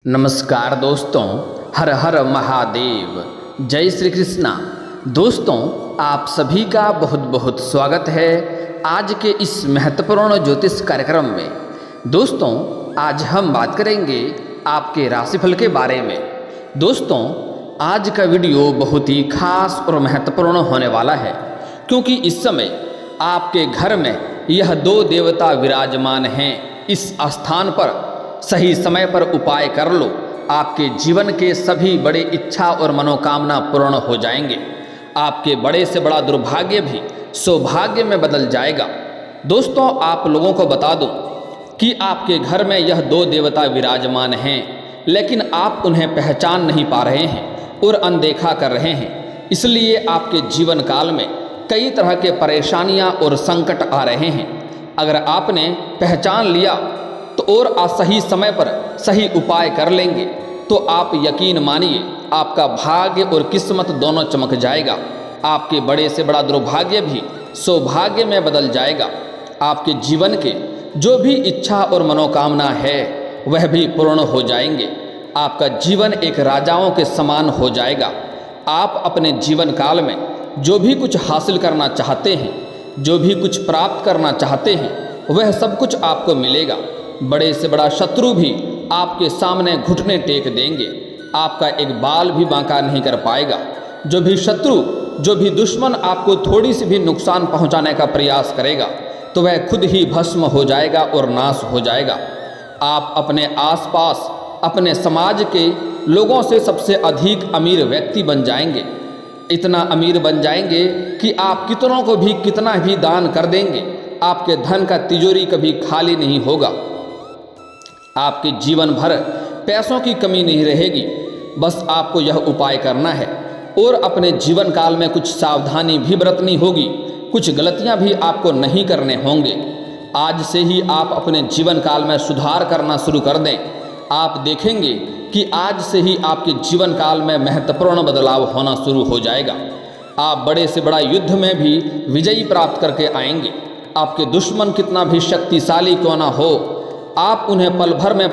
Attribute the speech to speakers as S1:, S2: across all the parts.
S1: नमस्कार दोस्तों, हर हर महादेव, जय श्री कृष्णा। दोस्तों, आप सभी का बहुत बहुत स्वागत है आज के इस महत्वपूर्ण ज्योतिष कार्यक्रम में। दोस्तों, आज हम बात करेंगे आपके राशिफल के बारे में। दोस्तों, आज का वीडियो बहुत ही खास और महत्वपूर्ण होने वाला है, क्योंकि इस समय आपके घर में यह दो देवता विराजमान हैं। इस स्थान पर सही समय पर उपाय कर लो, आपके जीवन के सभी बड़े इच्छा और मनोकामना पूर्ण हो जाएंगे। आपके बड़े से बड़ा दुर्भाग्य भी सौभाग्य में बदल जाएगा। दोस्तों, आप लोगों को बता दूं कि आपके घर में यह दो देवता विराजमान हैं, लेकिन आप उन्हें पहचान नहीं पा रहे हैं और अनदेखा कर रहे हैं। इसलिए आपके जीवन काल में कई तरह के परेशानियां और संकट आ रहे हैं। अगर आपने पहचान लिया तो और सही समय पर सही उपाय कर लेंगे तो आप यकीन मानिए आपका भाग्य और किस्मत दोनों चमक जाएगा। आपके बड़े से बड़ा दुर्भाग्य भी सौभाग्य में बदल जाएगा। आपके जीवन के जो भी इच्छा और मनोकामना है वह भी पूर्ण हो जाएंगे। आपका जीवन एक राजाओं के समान हो जाएगा। आप अपने जीवन काल में जो भी कुछ हासिल करना चाहते हैं, जो भी कुछ प्राप्त करना चाहते हैं, वह सब कुछ आपको मिलेगा। बड़े से बड़ा शत्रु भी आपके सामने घुटने टेक देंगे। आपका एक बाल भी बांका नहीं कर पाएगा। जो भी शत्रु, जो भी दुश्मन आपको थोड़ी सी भी नुकसान पहुंचाने का प्रयास करेगा तो वह खुद ही भस्म हो जाएगा और नाश हो जाएगा। आप अपने आसपास अपने समाज के लोगों से सबसे अधिक अमीर व्यक्ति बन जाएंगे। इतना अमीर बन जाएंगे कि आप कितनों को भी कितना भी दान कर देंगे, आपके धन का तिजोरी कभी खाली नहीं होगा। आपके जीवन भर पैसों की कमी नहीं रहेगी। बस आपको यह उपाय करना है और अपने जीवन काल में कुछ सावधानी भी बरतनी होगी। कुछ गलतियां भी आपको नहीं करने होंगे। आज से ही आप अपने जीवन काल में सुधार करना शुरू कर दें। आप देखेंगे कि आज से ही आपके जीवन काल में महत्वपूर्ण बदलाव होना शुरू हो जाएगा। आप बड़े से बड़ा युद्ध में भी विजयी प्राप्त करके आएंगे। आपके दुश्मन कितना भी शक्तिशाली क्यों ना हो, आप उन्हें पल भर में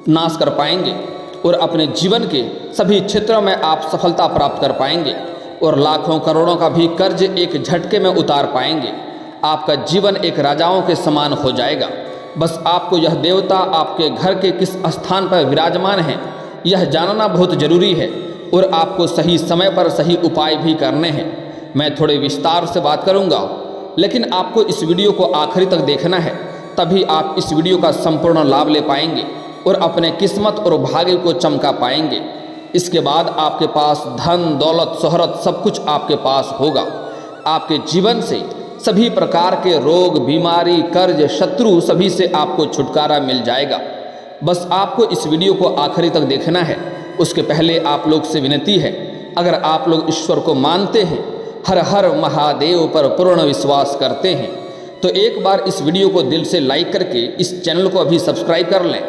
S1: नाश कर पाएंगे और अपने जीवन के सभी क्षेत्रों में आप सफलता प्राप्त कर पाएंगे और लाखों करोड़ों का भी कर्ज एक झटके में उतार पाएंगे। आपका जीवन एक राजाओं के समान हो जाएगा। बस आपको यह देवता आपके घर के किस स्थान पर विराजमान है यह जानना बहुत जरूरी है और आपको सही समय पर सही उपाय भी करने हैं। मैं थोड़े विस्तार से बात करूँगा, लेकिन आपको इस वीडियो को आखिरी तक देखना है, तभी आप इस वीडियो का संपूर्ण लाभ ले पाएंगे और अपने किस्मत और भाग्य को चमका पाएंगे। इसके बाद आपके पास धन, दौलत, शोहरत सब कुछ आपके पास होगा। आपके जीवन से सभी प्रकार के रोग, बीमारी, कर्ज, शत्रु सभी से आपको छुटकारा मिल जाएगा। बस आपको इस वीडियो को आखिरी तक देखना है। उसके पहले आप लोग से विनती है, अगर आप लोग ईश्वर को मानते हैं, हर हर महादेव पर पूर्ण विश्वास करते हैं, तो एक बार इस वीडियो को दिल से लाइक करके इस चैनल को अभी सब्सक्राइब कर लें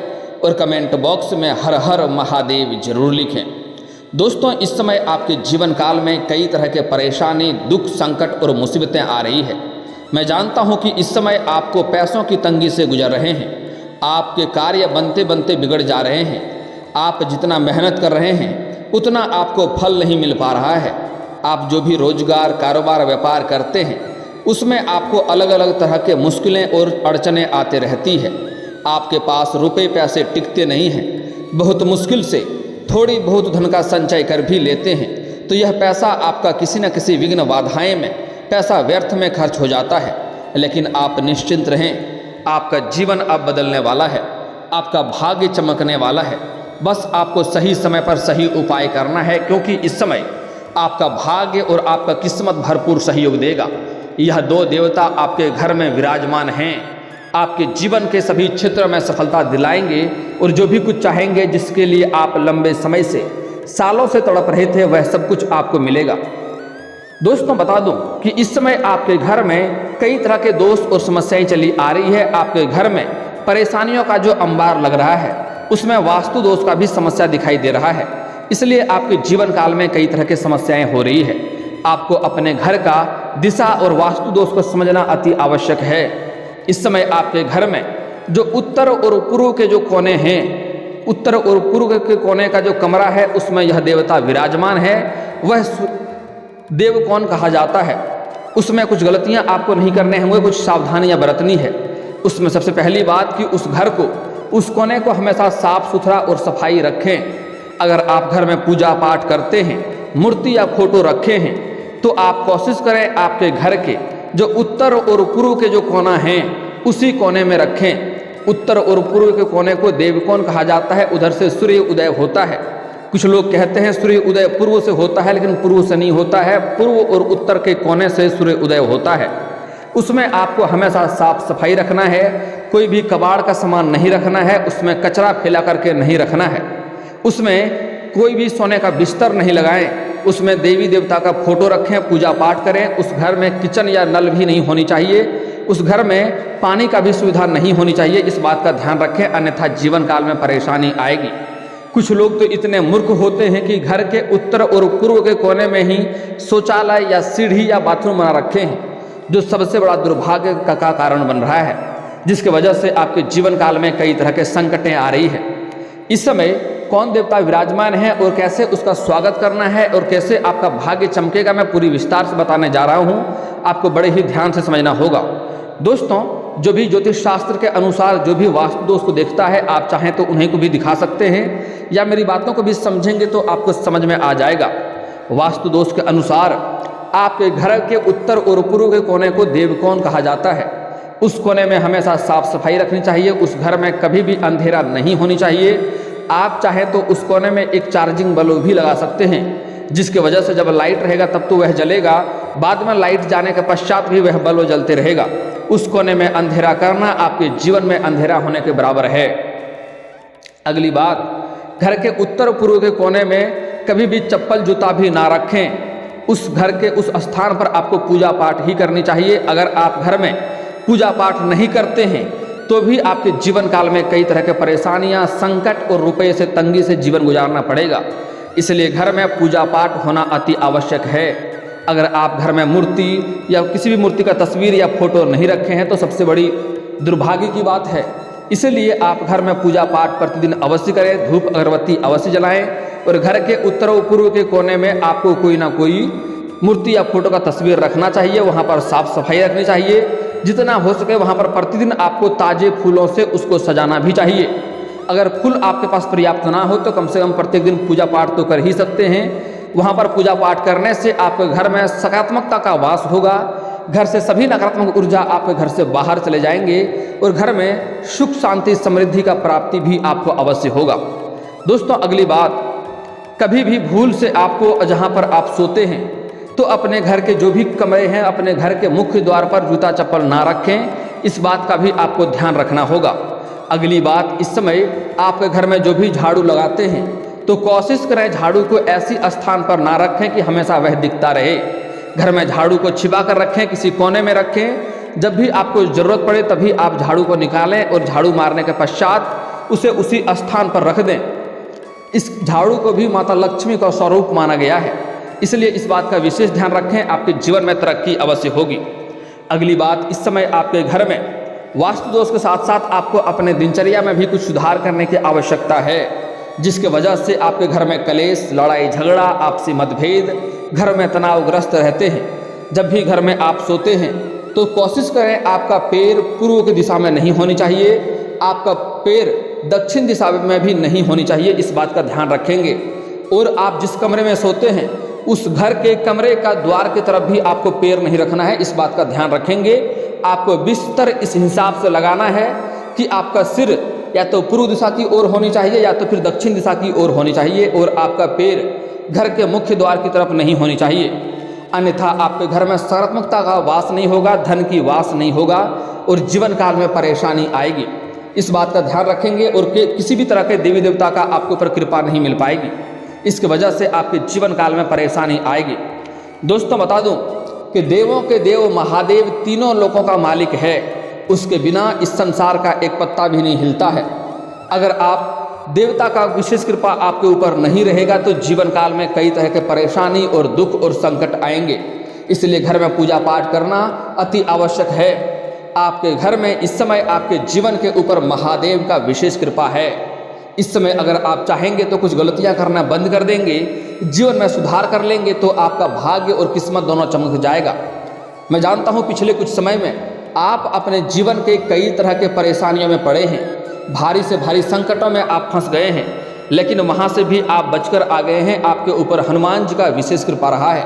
S1: और कमेंट बॉक्स में हर हर महादेव जरूर लिखें। दोस्तों, इस समय आपके जीवन काल में कई तरह के परेशानी, दुख, संकट और मुसीबतें आ रही है। मैं जानता हूं कि इस समय आपको पैसों की तंगी से गुजर रहे हैं। आपके कार्य बनते बनते बिगड़ जा रहे हैं। आप जितना मेहनत कर रहे हैं उतना आपको फल नहीं मिल पा रहा है। आप जो भी रोजगार, कारोबार, व्यापार करते हैं उसमें आपको अलग अलग तरह के मुश्किलें और अड़चनें आते रहती है। आपके पास रुपए पैसे टिकते नहीं हैं। बहुत मुश्किल से थोड़ी बहुत धन का संचय कर भी लेते हैं तो यह पैसा आपका किसी न किसी विघ्न बाधाएं में पैसा व्यर्थ में खर्च हो जाता है। लेकिन आप निश्चिंत रहें, आपका जीवन अब बदलने वाला है। आपका भाग्य चमकने वाला है। बस आपको सही समय पर सही उपाय करना है, क्योंकि इस समय आपका भाग्य और आपका किस्मत भरपूर सहयोग देगा। यह दो देवता आपके घर में विराजमान हैं। आपके जीवन के सभी क्षेत्रों में सफलता दिलाएंगे और जो भी कुछ चाहेंगे, जिसके लिए आप लंबे समय से, सालों से तड़प रहे थे, वह सब कुछ आपको मिलेगा। दोस्तों, बता दूं कि इस समय आपके घर में कई तरह के दोष और समस्याएं चली आ रही है। आपके घर में परेशानियों का जो अंबार लग रहा है उसमें वास्तु दोष का भी समस्या दिखाई दे रहा है। इसलिए आपके जीवन काल में कई तरह की समस्याएं हो रही है। आपको अपने घर का दिशा और वास्तु दोष को समझना अति आवश्यक है। इस समय आपके घर में जो उत्तर और पूर्व के जो कोने हैं उत्तर और पूर्व के कोने का जो कमरा है उसमें यह देवता विराजमान है, वह देव कौन कहा जाता है। उसमें कुछ गलतियां आपको नहीं करने होंगे, कुछ सावधानियां बरतनी है। उसमें सबसे पहली बात कि उस घर को, उस कोने को हमेशा साफ सुथरा और सफाई रखें। अगर आप घर में पूजा पाठ करते हैं, मूर्ति या फोटो रखे हैं, तो आप कोशिश करें आपके घर के जो उत्तर और पूर्व के जो कोना हैं उसी कोने में रखें। उत्तर और पूर्व के कोने को देवकोण कहा जाता है, उधर से सूर्य उदय होता है। कुछ लोग कहते हैं सूर्य उदय पूर्व से होता है, लेकिन पूर्व से नहीं होता है, पूर्व और उत्तर के कोने से सूर्य उदय होता है। उसमें आपको हमेशा साफ सफाई रखना है, कोई भी कबाड़ का सामान नहीं रखना है, उसमें कचरा फैला करके नहीं रखना है, उसमें कोई भी सोने का बिस्तर नहीं लगाएं, उसमें देवी देवता का फोटो रखें, पूजा पाठ करें। उस घर में किचन या नल भी नहीं होनी चाहिए, उस घर में पानी का भी सुविधा नहीं होनी चाहिए। इस बात का ध्यान रखें, अन्यथा जीवन काल में परेशानी आएगी। कुछ लोग तो इतने मूर्ख होते हैं कि घर के उत्तर और पूर्व के कोने में ही शौचालय या सीढ़ी या बाथरूम बना रखे हैं, जो सबसे बड़ा दुर्भाग्य का कारण बन रहा है, जिसकी वजह से आपके जीवन काल में कई तरह के संकटें आ रही है। इस समय कौन देवता विराजमान है और कैसे उसका स्वागत करना है और कैसे आपका भाग्य चमकेगा, मैं पूरी विस्तार से बताने जा रहा हूँ। आपको बड़े ही ध्यान से समझना होगा। दोस्तों, जो भी ज्योतिष शास्त्र के अनुसार जो भी वास्तु दोष को देखता है, आप चाहें तो उन्हें को भी दिखा सकते हैं, या मेरी बातों को भी समझेंगे तो आपको समझ में आ जाएगा। वास्तु दोष के अनुसार आपके घर के उत्तर और पूर्व के कोने को देवकोण कहा जाता है। उस कोने में हमेशा साफ सफाई रखनी चाहिए, उस घर में कभी भी अंधेरा नहीं होनी चाहिए। आप चाहें तो उस कोने में एक चार्जिंग बल्ब भी लगा सकते हैं, जिसकी वजह से जब लाइट रहेगा तब तो वह जलेगा, बाद में लाइट जाने के पश्चात भी वह बल्ब जलते रहेगा। उस कोने में अंधेरा करना आपके जीवन में अंधेरा होने के बराबर है। अगली बात, घर के उत्तर पूर्व के कोने में कभी भी चप्पल जूता भी ना रखें। उस घर के उस स्थान पर आपको पूजा पाठ ही करनी चाहिए। अगर आप घर में पूजा पाठ नहीं करते हैं तो भी आपके जीवन काल में कई तरह के परेशानियां, संकट और रुपये से तंगी से जीवन गुजारना पड़ेगा। इसलिए घर में पूजा पाठ होना अति आवश्यक है। अगर आप घर में मूर्ति या किसी भी मूर्ति का तस्वीर या फोटो नहीं रखे हैं तो सबसे बड़ी दुर्भाग्य की बात है। इसलिए आप घर में पूजा पाठ प्रतिदिन अवश्य करें, धूप अगरबत्ती अवश्य जलाएं, और घर के उत्तर और पूर्व के कोने में आपको कोई ना कोई मूर्ति या फोटो का तस्वीर रखना चाहिए। वहाँ पर साफ सफाई रखनी चाहिए, जितना हो सके वहाँ पर प्रतिदिन आपको ताजे फूलों से उसको सजाना भी चाहिए। अगर फूल आपके पास पर्याप्त ना हो तो कम से कम प्रत्येक दिन पूजा पाठ तो कर ही सकते हैं। वहाँ पर पूजा पाठ करने से आपके घर में सकारात्मकता का वास होगा, घर से सभी नकारात्मक ऊर्जा आपके घर से बाहर चले जाएंगे और घर में सुख शांति समृद्धि का प्राप्ति भी आपको अवश्य होगा। दोस्तों, अगली बात, कभी भी भूल से आपको जहाँ पर आप सोते हैं तो अपने घर के जो भी कमरे हैं, अपने घर के मुख्य द्वार पर जूता चप्पल ना रखें। इस बात का भी आपको ध्यान रखना होगा। अगली बात, इस समय आपके घर में जो भी झाड़ू लगाते हैं तो कोशिश करें झाड़ू को ऐसी स्थान पर ना रखें कि हमेशा वह दिखता रहे। घर में झाड़ू को छिपा कर रखें, किसी कोने में रखें। जब भी आपको ज़रूरत पड़े तभी आप झाड़ू को निकालें और झाड़ू मारने के पश्चात उसे उसी स्थान पर रख दें। इस झाड़ू को भी माता लक्ष्मी का स्वरूप माना गया है, इसलिए इस बात का विशेष ध्यान रखें, आपके जीवन में तरक्की अवश्य होगी। अगली बात, इस समय आपके घर में वास्तु दोष के साथ साथ आपको अपने दिनचर्या में भी कुछ सुधार करने की आवश्यकता है, जिसके वजह से आपके घर में कलेश, लड़ाई झगड़ा, आपसी मतभेद, घर में तनावग्रस्त रहते हैं। जब भी घर में आप सोते हैं तो कोशिश करें आपका पैर पूर्व की दिशा में नहीं होनी चाहिए, आपका पैर दक्षिण दिशा में भी नहीं होनी चाहिए। इस बात का ध्यान रखेंगे। और आप जिस कमरे में सोते हैं उस घर के कमरे का द्वार की तरफ भी आपको पैर नहीं रखना है। इस बात का ध्यान रखेंगे। आपको बिस्तर इस हिसाब से लगाना है कि आपका सिर या तो पूर्व दिशा की ओर होनी चाहिए या तो फिर दक्षिण दिशा की ओर होनी चाहिए, और आपका पैर घर के मुख्य द्वार की तरफ नहीं होनी चाहिए। अन्यथा आपके घर में सकारात्मकता का वास नहीं होगा, धन की वास नहीं होगा और जीवन काल में परेशानी आएगी। इस बात का ध्यान रखेंगे और किसी भी तरह के देवी देवता का आपके ऊपर कृपा नहीं मिल पाएगी। इसकी वजह से आपके जीवन काल में परेशानी आएगी। दोस्तों, बता दूं कि देवों के देव महादेव तीनों लोकों का मालिक है, उसके बिना इस संसार का एक पत्ता भी नहीं हिलता है। अगर आप देवता का विशेष कृपा आपके ऊपर नहीं रहेगा तो जीवन काल में कई तरह के परेशानी और दुख और संकट आएंगे। इसलिए घर में पूजा पाठ करना अति आवश्यक है। आपके घर में इस समय आपके जीवन के ऊपर महादेव का विशेष कृपा है। इस समय अगर आप चाहेंगे तो कुछ गलतियां करना बंद कर देंगे, जीवन में सुधार कर लेंगे तो आपका भाग्य और किस्मत दोनों चमक जाएगा। मैं जानता हूं पिछले कुछ समय में आप अपने जीवन के कई तरह के परेशानियों में पड़े हैं, भारी से भारी संकटों में आप फंस गए हैं, लेकिन वहां से भी आप बचकर आ गए हैं। आपके ऊपर हनुमान जी का विशेष कृपा रहा है,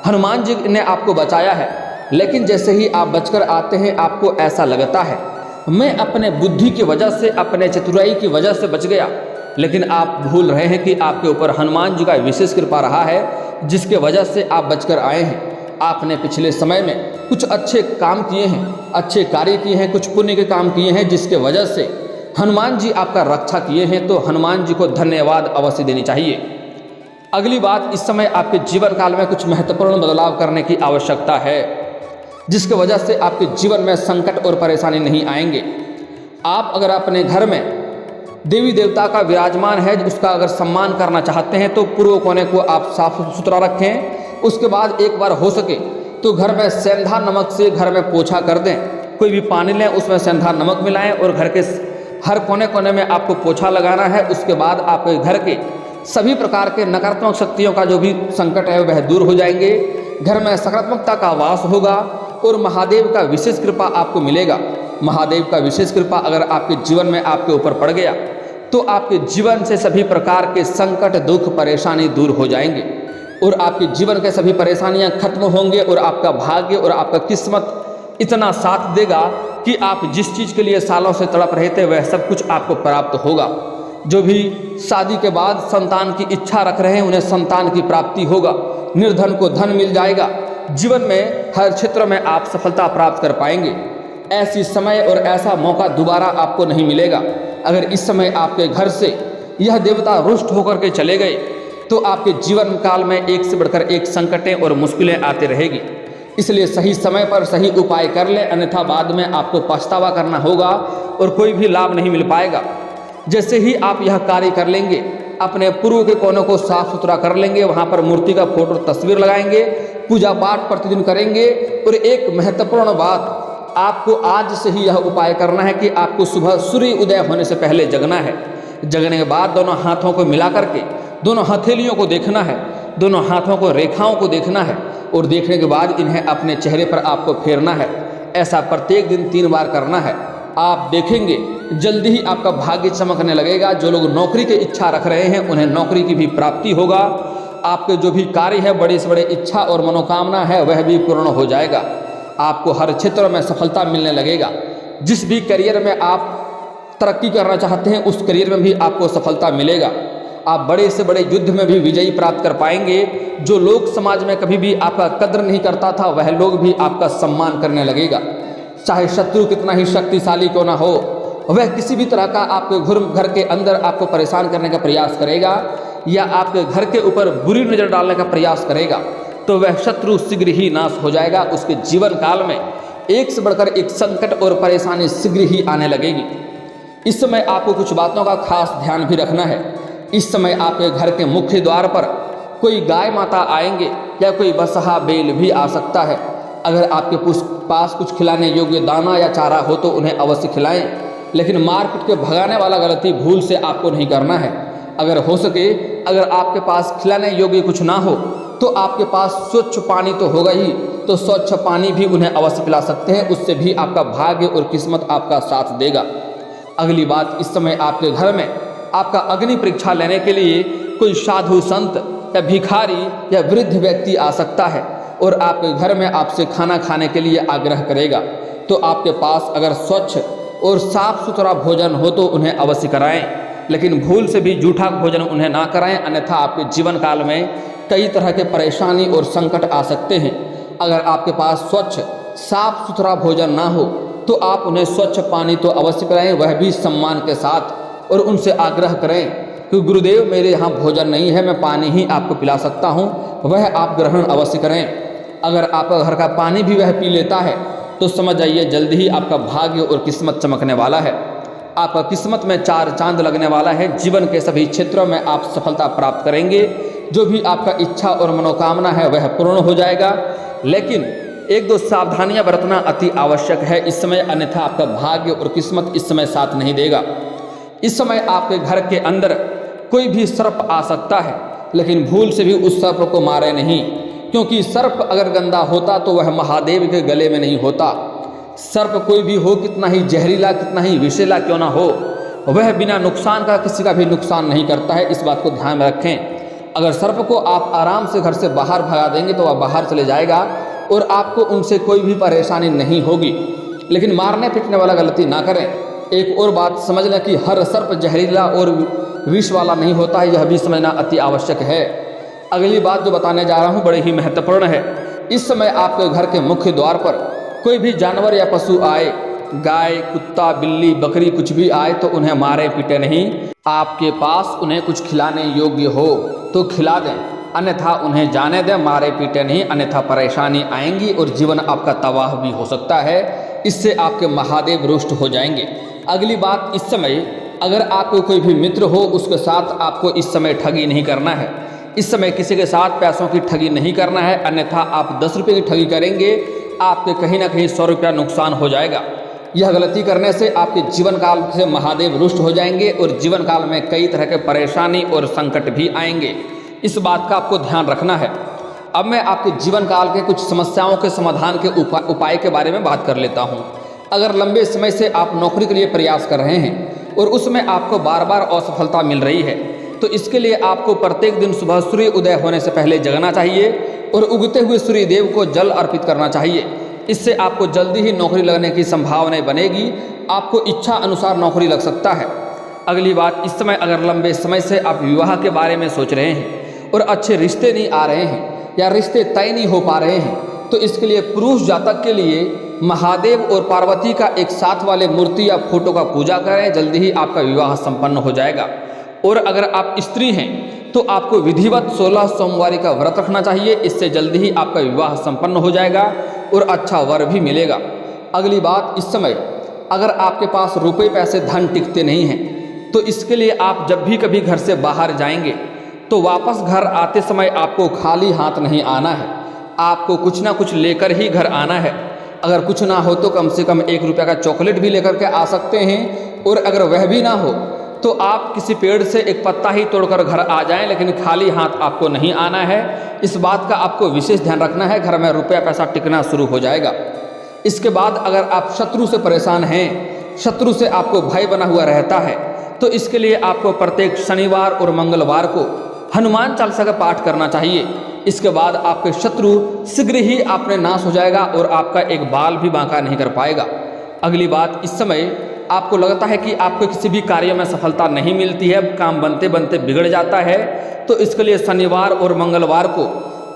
S1: हनुमान जी ने आपको बचाया है। लेकिन जैसे ही आप बचकर आते हैं आपको ऐसा लगता है मैं अपने बुद्धि की वजह से, अपने चतुराई की वजह से बच गया, लेकिन आप भूल रहे हैं कि आपके ऊपर हनुमान जी का विशेष कृपा रहा है जिसके वजह से आप बचकर आए हैं। आपने पिछले समय में कुछ अच्छे काम किए हैं, अच्छे कार्य किए हैं, कुछ पुण्य के काम किए हैं जिसके वजह से हनुमान जी आपका रक्षा किए हैं, तो हनुमान जी को धन्यवाद अवश्य देनी चाहिए। अगली बात, इस समय आपके जीवन काल में कुछ महत्वपूर्ण बदलाव करने की आवश्यकता है जिसके वजह से आपके जीवन में संकट और परेशानी नहीं आएंगे। आप अगर अपने घर में देवी देवता का विराजमान है उसका अगर सम्मान करना चाहते हैं तो पूर्व कोने को आप साफ सुथरा रखें। उसके बाद एक बार हो सके तो घर में सेंधा नमक से घर में पोछा कर दें। कोई भी पानी लें उसमें सेंधा नमक मिलाएं और घर के हर कोने कोने में आपको पोछा लगाना है। उसके बाद आपके घर के सभी प्रकार के नकारात्मक शक्तियों का जो भी संकट है वह दूर हो जाएंगे, घर में सकारात्मकता का वास होगा और महादेव का विशेष कृपा आपको मिलेगा। महादेव का विशेष कृपा अगर आपके जीवन में आपके ऊपर पड़ गया तो आपके जीवन से सभी प्रकार के संकट, दुख, परेशानी दूर हो जाएंगे और आपके जीवन के सभी परेशानियां खत्म होंगे और आपका भाग्य और आपका किस्मत इतना साथ देगा कि आप जिस चीज़ के लिए सालों से तड़प रहे थे वह सब कुछ आपको प्राप्त होगा। जो भी शादी के बाद संतान की इच्छा रख रहे हैं उन्हें संतान की प्राप्ति होगा, निर्धन को धन मिल जाएगा, जीवन में हर क्षेत्र में आप सफलता प्राप्त कर पाएंगे। ऐसी समय और ऐसा मौका दोबारा आपको नहीं मिलेगा। अगर इस समय आपके घर से यह देवता रुष्ट होकर के चले गए तो आपके जीवन काल में एक से बढ़कर एक संकटें और मुश्किलें आते रहेगी। इसलिए सही समय पर सही उपाय कर लें, अन्यथा बाद में आपको पछतावा करना होगा और कोई भी लाभ नहीं मिल पाएगा। जैसे ही आप यह कार्य कर लेंगे, अपने पूर्व के कोनों को साफ सुथरा कर लेंगे, वहाँ पर मूर्ति का फोटो तस्वीर लगाएंगे, पूजा पाठ प्रतिदिन करेंगे। और एक महत्वपूर्ण बात, आपको आज से ही यह उपाय करना है कि आपको सुबह सूर्य उदय होने से पहले जगना है। जगने के बाद दोनों हाथों को मिला करके दोनों हथेलियों को देखना है, दोनों हाथों को रेखाओं को देखना है और देखने के बाद इन्हें अपने चेहरे पर आपको फेरना है। ऐसा प्रत्येक दिन 3 बार करना है। आप देखेंगे जल्दी ही आपका भाग्य चमकने लगेगा। जो लोग नौकरी की इच्छा रख रहे हैं उन्हें नौकरी की भी प्राप्ति होगा। आपके जो भी कार्य है, बड़े से बड़े इच्छा और मनोकामना है वह भी पूर्ण हो जाएगा। आपको हर क्षेत्र में सफलता मिलने लगेगा। जिस भी करियर में आप तरक्की करना चाहते हैं उस करियर में भी आपको सफलता मिलेगा। आप बड़े से बड़े युद्ध में भी विजयी प्राप्त कर पाएंगे। जो लोग समाज में कभी भी आपका कद्र नहीं करता था वह लोग भी आपका सम्मान करने लगेगा। चाहे शत्रु कितना ही शक्तिशाली क्यों ना हो, वह किसी भी तरह का आपके घर के अंदर आपको परेशान करने का प्रयास करेगा या आपके घर के ऊपर बुरी नज़र डालने का प्रयास करेगा तो वह शत्रु शीघ्र ही नाश हो जाएगा। उसके जीवन काल में एक से बढ़कर एक संकट और परेशानी शीघ्र ही आने लगेगी। इस समय आपको कुछ बातों का खास ध्यान भी रखना है। इस समय आपके घर के मुख्य द्वार पर कोई गाय माता आएंगे या कोई बसहा बैल भी आ सकता है। अगर आपके पास कुछ खिलाने योग्य दाना या चारा हो तो उन्हें अवश्य खिलाएं, लेकिन मारपीट के भगाने वाला गलती भूल से आपको नहीं करना है। अगर हो सके, अगर आपके पास खिलाने योग्य कुछ ना हो तो आपके पास स्वच्छ पानी तो होगा ही, तो स्वच्छ पानी भी उन्हें अवश्य पिला सकते हैं। उससे भी आपका भाग्य और किस्मत आपका साथ देगा। अगली बात, इस समय आपके घर में आपका अग्नि परीक्षा लेने के लिए कोई साधु संत या भिखारी या वृद्ध व्यक्ति आ सकता है और आपके घर में आपसे खाना खाने के लिए आग्रह करेगा। तो आपके पास अगर स्वच्छ और साफ सुथरा भोजन हो तो उन्हें अवश्य कराएं, लेकिन भूल से भी जूठा भोजन उन्हें ना कराएं, अन्यथा आपके जीवन काल में कई तरह के परेशानी और संकट आ सकते हैं। अगर आपके पास स्वच्छ साफ सुथरा भोजन ना हो तो आप उन्हें स्वच्छ पानी तो अवश्य पिलाएं, वह भी सम्मान के साथ, और उनसे आग्रह करें कि गुरुदेव मेरे यहाँ भोजन नहीं है, मैं पानी ही आपको पिला सकता हूँ, वह आप ग्रहण अवश्य करें। अगर आपका घर का पानी भी वह पी लेता है तो समझ जाइए जल्दी ही आपका भाग्य और किस्मत चमकने वाला है। आपका किस्मत में 4 चांद लगने वाला है। जीवन के सभी क्षेत्रों में आप सफलता प्राप्त करेंगे। जो भी आपका इच्छा और मनोकामना है वह पूर्ण हो जाएगा, लेकिन 1-2 सावधानियां बरतना अति आवश्यक है इस समय, अन्यथा आपका भाग्य और किस्मत इस समय साथ नहीं देगा। इस समय आपके घर के अंदर कोई भी सर्प आ सकता है, लेकिन भूल से भी उस सर्प को मारे नहीं, क्योंकि सर्प अगर गंदा होता तो वह महादेव के गले में नहीं होता। सर्प कोई भी हो, कितना ही जहरीला, कितना ही विषैला क्यों ना हो, वह बिना नुकसान का किसी का भी नुकसान नहीं करता है। इस बात को ध्यान में रखें। अगर सर्प को आप आराम से घर से बाहर भगा देंगे तो वह बाहर चले जाएगा और आपको उनसे कोई भी परेशानी नहीं होगी, लेकिन मारने पीटने वाला गलती ना करें। एक और बात समझ लें कि हर सर्प जहरीला और विष वाला नहीं होता है, यह भी समझना अति आवश्यक है। अगली बात जो बताने जा रहा हूँ बड़ी ही महत्वपूर्ण है। इस समय आपके घर के मुख्य द्वार पर कोई भी जानवर या पशु आए, गाय, कुत्ता, बिल्ली, बकरी कुछ भी आए तो उन्हें मारे पीटे नहीं। आपके पास उन्हें कुछ खिलाने योग्य हो तो खिला दें, अन्यथा उन्हें जाने दें, मारे पीटे नहीं, अन्यथा परेशानी आएंगी और जीवन आपका तबाह भी हो सकता है। इससे आपके महादेव रुष्ट हो जाएंगे। अगली बात, इस समय अगर आपको कोई भी मित्र हो, उसके साथ आपको इस समय ठगी नहीं करना है। इस समय किसी के साथ पैसों की ठगी नहीं करना है, अन्यथा आप 10 रुपये की ठगी करेंगे, आपके कहीं ना कहीं 100 रुपया नुकसान हो जाएगा। यह गलती करने से आपके जीवन काल से महादेव रुष्ट हो जाएंगे और जीवन काल में कई तरह के परेशानी और संकट भी आएंगे। इस बात का आपको ध्यान रखना है। अब मैं आपके जीवन काल के कुछ समस्याओं के समाधान के उपाय के बारे में बात कर लेता हूँ। अगर लंबे समय से आप नौकरी के लिए प्रयास कर रहे हैं और उसमें आपको बार बार असफलता मिल रही है, तो इसके लिए आपको प्रत्येक दिन सुबह सूर्य उदय होने से पहले जगना चाहिए और उगते हुए सूर्य देव को जल अर्पित करना चाहिए। इससे आपको जल्दी ही नौकरी लगने की संभावना बनेगी, आपको इच्छा अनुसार नौकरी लग सकता है। अगली बात, इस समय अगर लंबे समय से आप विवाह के बारे में सोच रहे हैं और अच्छे रिश्ते नहीं आ रहे हैं या रिश्ते तय नहीं हो पा रहे हैं, तो इसके लिए पुरुष जातक के लिए महादेव और पार्वती का एक साथ वाले मूर्ति या फोटो का पूजा करें, जल्दी ही आपका विवाह संपन्न हो जाएगा। और अगर आप स्त्री हैं तो आपको विधिवत 16 सोमवारी का व्रत रखना चाहिए, इससे जल्दी ही आपका विवाह संपन्न हो जाएगा और अच्छा वर भी मिलेगा। अगली बात, इस समय अगर आपके पास रुपए पैसे धन टिकते नहीं हैं, तो इसके लिए आप जब भी कभी घर से बाहर जाएंगे तो वापस घर आते समय आपको खाली हाथ नहीं आना है, आपको कुछ ना कुछ लेकर ही घर आना है। अगर कुछ ना हो तो कम से कम 1 रुपये का चॉकलेट भी लेकर के आ सकते हैं, और अगर वह भी ना हो तो आप किसी पेड़ से एक पत्ता ही तोड़कर घर आ जाएं, लेकिन खाली हाथ आपको नहीं आना है। इस बात का आपको विशेष ध्यान रखना है, घर में रुपया पैसा टिकना शुरू हो जाएगा। इसके बाद अगर आप शत्रु से परेशान हैं, शत्रु से आपको भय बना हुआ रहता है, तो इसके लिए आपको प्रत्येक शनिवार और मंगलवार को हनुमान चालीसा का पाठ करना चाहिए। इसके बाद आपके शत्रु शीघ्र ही आपने नाश हो जाएगा और आपका एक बाल भी बांका नहीं कर पाएगा। अगली बात, इस समय आपको लगता है कि आपको किसी भी कार्य में सफलता नहीं मिलती है, काम बनते बनते बिगड़ जाता है, तो इसके लिए शनिवार और मंगलवार को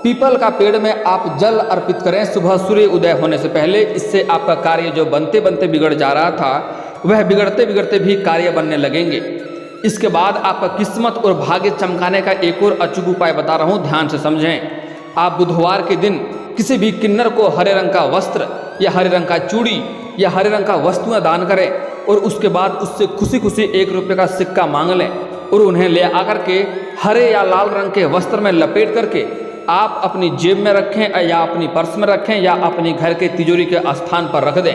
S1: पीपल का पेड़ में आप जल अर्पित करें सुबह सूर्य उदय होने से पहले। इससे आपका कार्य जो बनते बनते बिगड़ जा रहा था, वह बिगड़ते बिगड़ते भी कार्य बनने लगेंगे। इसके बाद आपका किस्मत और भाग्य चमकाने का एक और अचूक उपाय बता रहा हूँ, ध्यान से समझें। आप बुधवार के दिन किसी भी किन्नर को हरे रंग का वस्त्र या हरे रंग का चूड़ी या हरे रंग का वस्तुएं दान करें और उसके बाद उससे खुशी खुशी 1 रुपये का सिक्का मांग लें और उन्हें ले आकर के हरे या लाल रंग के वस्त्र में लपेट करके आप अपनी जेब में रखें या अपनी पर्स में रखें या अपनी घर के तिजोरी के स्थान पर रख दें।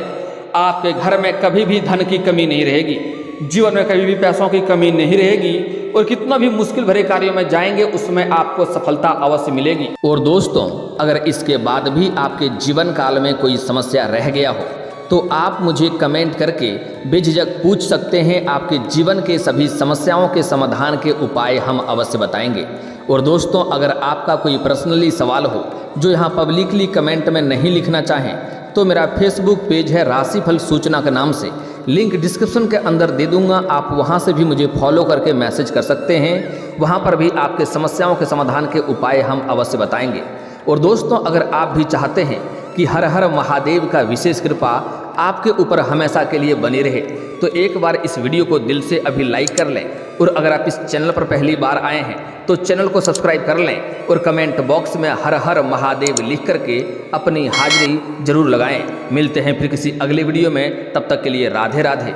S1: आपके घर में कभी भी धन की कमी नहीं रहेगी, जीवन में कभी भी पैसों की कमी नहीं रहेगी और कितना भी मुश्किल भरे कार्यों में जाएंगे उसमें आपको सफलता अवश्य मिलेगी। और दोस्तों, अगर इसके बाद भी आपके जीवन काल में कोई समस्या रह गया हो तो आप मुझे कमेंट करके बेझिझक पूछ सकते हैं। आपके जीवन के सभी समस्याओं के समाधान के उपाय हम अवश्य बताएंगे। और दोस्तों, अगर आपका कोई पर्सनली सवाल हो जो यहाँ पब्लिकली कमेंट में नहीं लिखना चाहें, तो मेरा फेसबुक पेज है राशिफल सूचना के नाम से, लिंक डिस्क्रिप्शन के अंदर दे दूंगा, आप वहां से भी मुझे फॉलो करके मैसेज कर सकते हैं। वहां पर भी आपके समस्याओं के समाधान के उपाय हम अवश्य बताएंगे। और दोस्तों, अगर आप भी चाहते हैं कि हर हर महादेव का विशेष कृपा आपके ऊपर हमेशा के लिए बनी रहे, तो एक बार इस वीडियो को दिल से अभी लाइक कर लें। और अगर आप इस चैनल पर पहली बार आए हैं तो चैनल को सब्सक्राइब कर लें और कमेंट बॉक्स में हर हर महादेव लिख करके अपनी हाजिरी जरूर लगाएं। मिलते हैं फिर किसी अगले वीडियो में, तब तक के लिए राधे राधे।